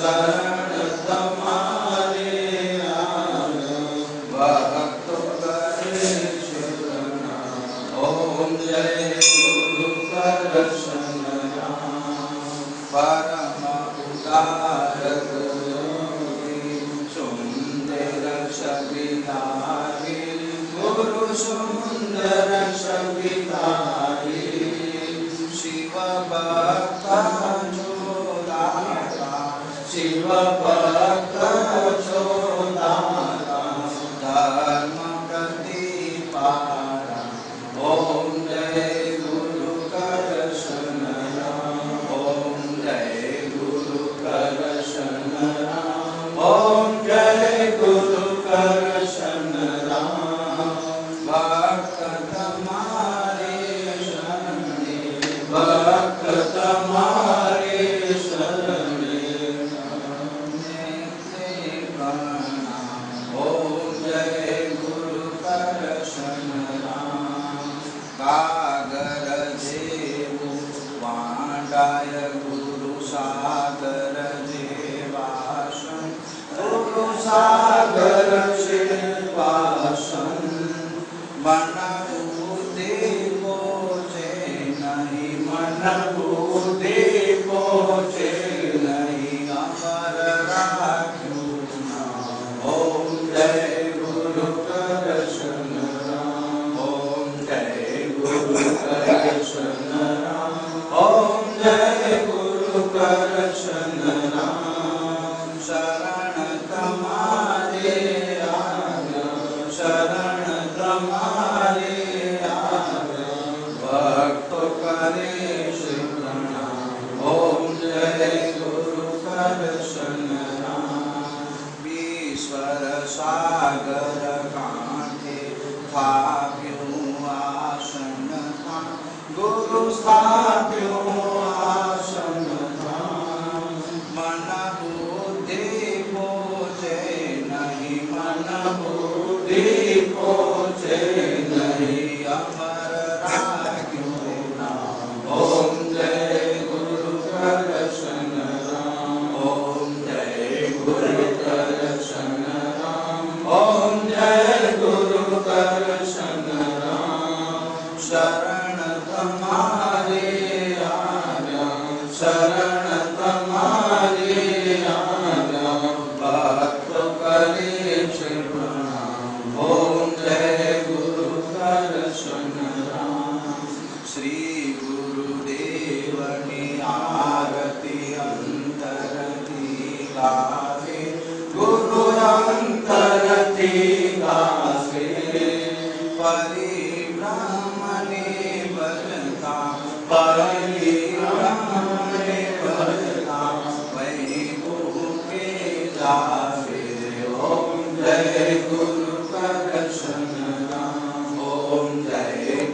शरण तुम्हारे आयो, भक्तों करे शरण। ओम जय गुरु करशन राम, परम उदारक योगी, सुंदर सविधारी, गुरु सुंदर सविधारी, शिव भक्त चोदाता, शिव भक्त चोदाता, धर्म प्रतिपाला। ओम जय गुरु करशन राम, ओम जय गुरु करशन राम, ओम जय गुरु करशन राम। भक्त तुम्हारे शरणे, भक्त तुम्हारे शरणे प्रणाम। ओम जय गुरु करशन राम, कागर जेवु वांडाय गुरु सागर जेवासन, गुरु सागर जेवासन, मन बुद्धि पोचे नहीं, मन बुद्धि पोचे नहीं, अमर राखू नाम। ओम जय गुरु करशन राम, ओम जय गुरु करशन राम, ओम जय गुरु करशन राम। शरण तुम्हारे आयो, शरण तुम्हारे आयो, भक्तों करे प्रणाम। ओम जय गुरु करशन राम। ईश्वर सागर कांठे स्थाप्यो आसन था, गुरु स्थाप्यो आसन था, मन बुद्धि पोचे नहीं, मन बुद्धि पोचे नहीं, अमर राख्यो नाम। ओम जय गुरु करशन राम, ओम जय गुरु करशन राम, ओम जय गुरु करशन राम। शरण तुम्हारे आया, शरण तुम्हारे आया, भक्त करे प्रणाम। ओम जय गुरु करशन राम। श्री गुरुदेव ने आरती अंतर दी गावे, गुरु अंतर दी गावे, परिभ्रम ने बलता, परिभ्रम ने बलता, वही भूखे जावे। ओम जय गुरु करशन राम, ओम जय